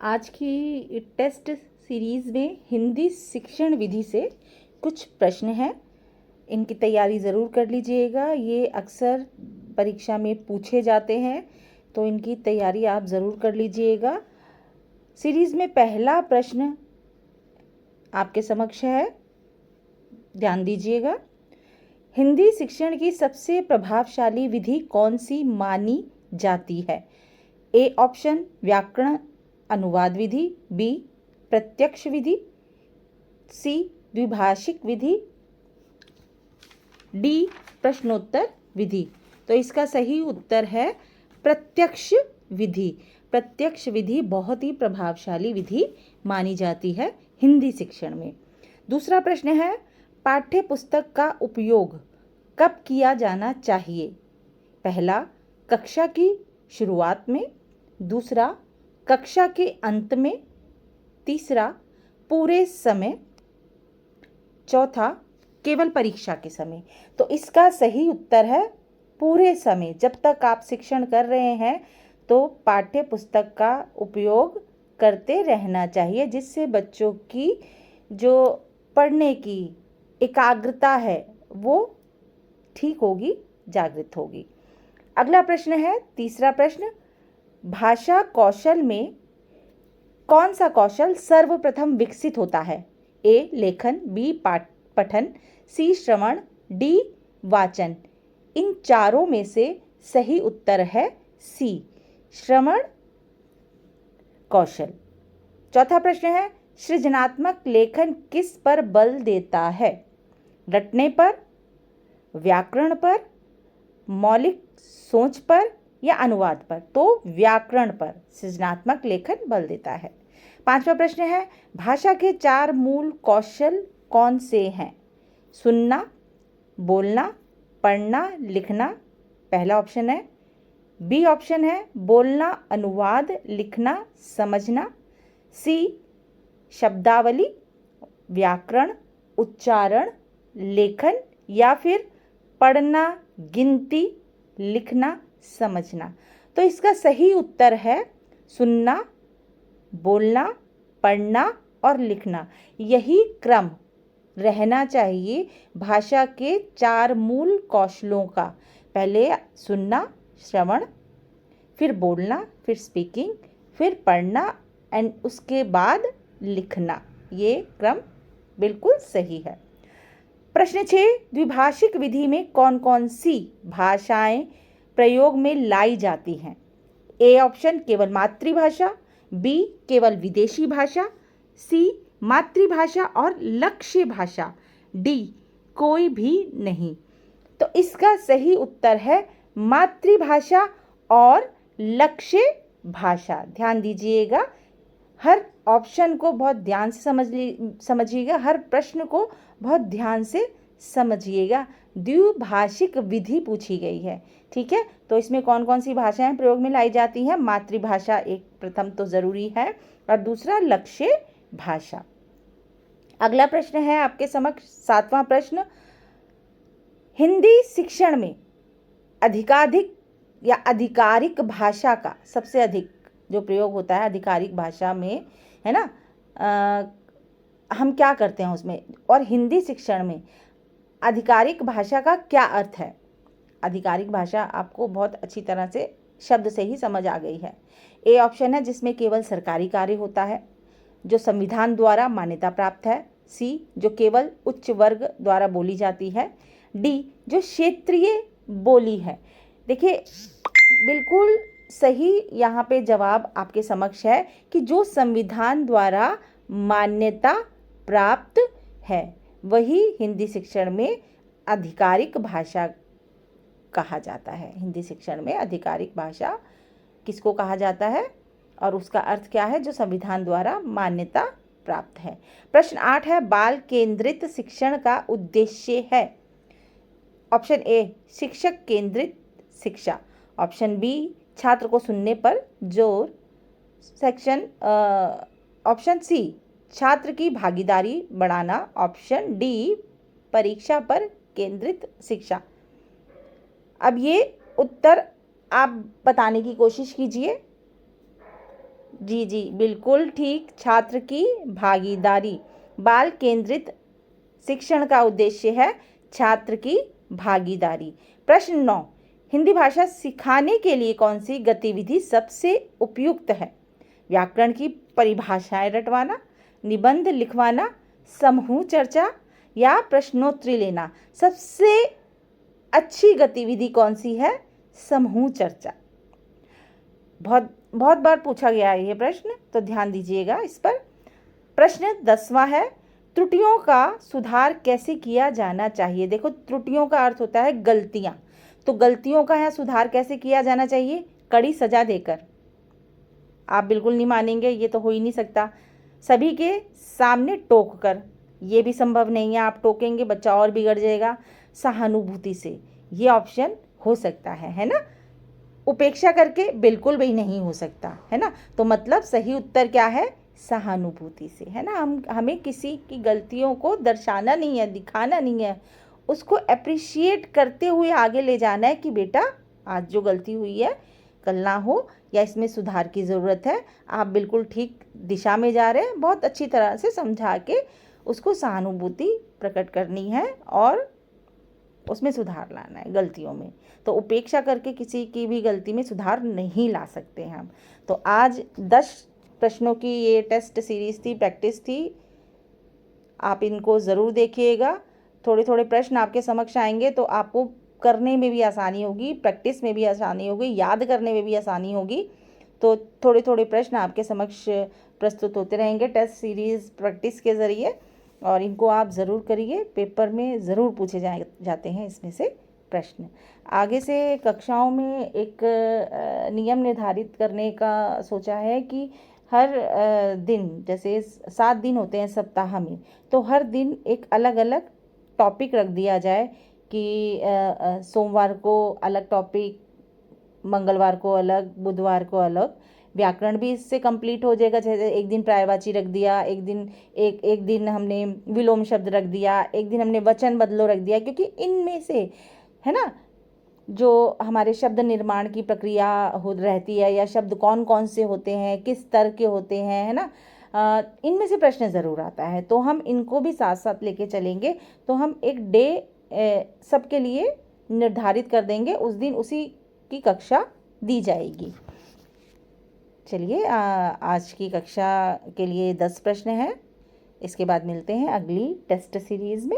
आज की test series में हिंदी शिक्षण विधि से कुछ प्रश्न हैं। इनकी तैयारी ज़रूर कर लीजिएगा। ये अक्सर परीक्षा में पूछे जाते हैं, तो इनकी तैयारी आप ज़रूर कर लीजिएगा। सीरीज़ में पहला प्रश्न आपके समक्ष है, ध्यान दीजिएगा। हिंदी शिक्षण की सबसे प्रभावशाली विधि कौन सी मानी जाती है? ए ऑप्शन व्याकरण अनुवाद विधि, बी प्रत्यक्ष विधि, सी द्विभाषिक विधि, डी प्रश्नोत्तर विधि। तो इसका सही उत्तर है प्रत्यक्ष विधि। प्रत्यक्ष विधि बहुत ही प्रभावशाली विधि मानी जाती है हिंदी शिक्षण में। दूसरा प्रश्न है, पाठ्य पुस्तक का उपयोग कब किया जाना चाहिए? पहला, कक्षा की शुरुआत में, दूसरा कक्षा के अंत में, तीसरा पूरे समय, चौथा केवल परीक्षा के समय। तो इसका सही उत्तर है पूरे समय। जब तक आप शिक्षण कर रहे हैं तो पाठ्य पुस्तक का उपयोग करते रहना चाहिए, जिससे बच्चों की जो पढ़ने की एकाग्रता है वो ठीक होगी, जागृत होगी। अगला प्रश्न है, तीसरा प्रश्न, भाषा कौशल में कौन सा कौशल सर्वप्रथम विकसित होता है? ए लेखन, बी पठन, सी श्रवण, डी वाचन। इन चारों में से सही उत्तर है सी श्रवण कौशल। चौथा प्रश्न है, सृजनात्मक लेखन किस पर बल देता है? रटने पर, व्याकरण पर, मौलिक सोच पर या अनुवाद पर? तो व्याकरण पर सृजनात्मक लेखन बल देता है। पांचवा प्रश्न है, भाषा के 4 मूल कौशल कौन से हैं? सुनना, बोलना, पढ़ना, लिखना। पहला ऑप्शन है। बी ऑप्शन है बोलना, अनुवाद, लिखना, समझना। सी शब्दावली, व्याकरण, उच्चारण, लेखन, या फिर पढ़ना, गिनती, लिखना, समझना। तो इसका सही उत्तर है सुनना, बोलना, पढ़ना और लिखना। यही क्रम रहना चाहिए भाषा के 4 मूल कौशलों का। पहले सुनना, श्रवण, फिर बोलना, फिर स्पीकिंग, फिर पढ़ना एंड उसके बाद लिखना। ये क्रम बिल्कुल सही है। प्रश्न 6, द्विभाषिक विधि में कौन कौन सी भाषाएं प्रयोग में लाई जाती हैं? ए ऑप्शन केवल मातृभाषा, बी केवल विदेशी भाषा, सी मातृभाषा और लक्ष्य भाषा, डी कोई भी नहीं। तो इसका सही उत्तर है मातृभाषा और लक्ष्य भाषा। ध्यान दीजिएगा, हर ऑप्शन को बहुत ध्यान से समझिएगा, हर प्रश्न को बहुत ध्यान से समझिएगा। द्विभाषिक विधि पूछी गई है, ठीक है। तो इसमें कौन कौन सी भाषाएं प्रयोग में लाई जाती हैं? मातृभाषा एक प्रथम तो जरूरी है और दूसरा लक्ष्य भाषा। अगला प्रश्न है आपके समक्ष, 7वां प्रश्न, हिंदी शिक्षण में अधिकाधिक या आधिकारिक भाषा का सबसे अधिक जो प्रयोग होता है आधिकारिक भाषा में, है ना, हम क्या करते हैं उसमें, और हिंदी शिक्षण में आधिकारिक भाषा का क्या अर्थ है? आधिकारिक भाषा आपको बहुत अच्छी तरह से शब्द से ही समझ आ गई है। ए ऑप्शन है जिसमें केवल सरकारी कार्य होता है, जो संविधान द्वारा मान्यता प्राप्त है। सी जो केवल उच्च वर्ग द्वारा बोली जाती है। डी जो क्षेत्रीय बोली है। देखिए, बिल्कुल सही यहाँ पे जवाब आपके समक्ष है कि जो संविधान द्वारा मान्यता प्राप्त है वही हिंदी शिक्षण में आधिकारिक भाषा कहा जाता है। हिंदी शिक्षण में आधिकारिक भाषा किसको कहा जाता है और उसका अर्थ क्या है? जो संविधान द्वारा मान्यता प्राप्त है। प्रश्न 8 है, बाल केंद्रित शिक्षण का उद्देश्य है? ऑप्शन ए शिक्षक केंद्रित शिक्षा, ऑप्शन बी छात्र को सुनने पर जोर, ऑप्शन सी छात्र की भागीदारी बढ़ाना, ऑप्शन डी परीक्षा पर केंद्रित शिक्षा। अब ये उत्तर आप बताने की कोशिश कीजिए। जी जी बिल्कुल ठीक, छात्र की भागीदारी। बाल केंद्रित शिक्षण का उद्देश्य है छात्र की भागीदारी। प्रश्न 9, हिंदी भाषा सिखाने के लिए कौन सी गतिविधि सबसे उपयुक्त है? व्याकरण की परिभाषाएं रटवाना, निबंध लिखवाना, समूह चर्चा या प्रश्नोत्तरी लेना। सबसे अच्छी गतिविधि कौन सी है? समूह चर्चा। बहुत बहुत बार पूछा गया है ये प्रश्न, तो ध्यान दीजिएगा इस पर। प्रश्न 10वां है, त्रुटियों का सुधार कैसे किया जाना चाहिए? देखो, त्रुटियों का अर्थ होता है गलतियां, तो गलतियों का यहाँ सुधार कैसे किया जाना चाहिए? कड़ी सजा देकर। आप बिल्कुल नहीं मानेंगे, ये तो हो ही नहीं सकता। सभी के सामने टोक कर, ये भी संभव नहीं है, आप टोकेंगे बच्चा और बिगड़ जाएगा। सहानुभूति से, ये ऑप्शन हो सकता है ना। उपेक्षा करके बिल्कुल भी नहीं हो सकता, है ना। तो मतलब सही उत्तर क्या है? सहानुभूति से, है ना। हमें किसी की गलतियों को दर्शाना नहीं है, दिखाना नहीं है, उसको अप्रिशिएट करते हुए आगे ले जाना है कि बेटा आज जो गलती हुई है कल ना हो, या इसमें सुधार की ज़रूरत है, आप बिल्कुल ठीक दिशा में जा रहे हैं। बहुत अच्छी तरह से समझा के उसको सहानुभूति प्रकट करनी है और उसमें सुधार लाना है गलतियों में। तो उपेक्षा करके किसी की भी गलती में सुधार नहीं ला सकते हैं हम। तो आज 10 प्रश्नों की ये टेस्ट सीरीज़ थी, प्रैक्टिस थी। आप इनको ज़रूर देखिएगा। थोड़े थोड़े प्रश्न आपके समक्ष आएंगे तो आपको करने में भी आसानी होगी, प्रैक्टिस में भी आसानी होगी, याद करने में भी आसानी होगी। तो थोड़े थोड़े प्रश्न आपके समक्ष प्रस्तुत होते रहेंगे टेस्ट सीरीज़ प्रैक्टिस के ज़रिए, और इनको आप ज़रूर करिए। पेपर में ज़रूर पूछे जाते हैं इसमें से प्रश्न। आगे से कक्षाओं में एक नियम निर्धारित करने का सोचा है कि हर दिन, जैसे 7 दिन होते हैं सप्ताह में, तो हर दिन एक अलग अलग टॉपिक रख दिया जाए कि सोमवार को अलग टॉपिक, मंगलवार को अलग, बुधवार को अलग। व्याकरण भी इससे कंप्लीट हो जाएगा। जैसे एक दिन पर्यायवाची रख दिया, एक दिन हमने विलोम शब्द रख दिया, एक दिन हमने वचन बदलो रख दिया, क्योंकि इनमें से, है ना, जो हमारे शब्द निर्माण की प्रक्रिया हो रहती है, या शब्द कौन कौन से होते हैं, किस स्तर के होते हैं, है ना, इनमें से प्रश्न ज़रूर आता है। तो हम इनको भी साथ साथ लेके चलेंगे। तो हम एक डे सबके लिए निर्धारित कर देंगे, उस दिन उसी की कक्षा दी जाएगी। चलिए, आज की कक्षा के लिए 10 प्रश्न हैं। इसके बाद मिलते हैं अगली टेस्ट सीरीज़ में।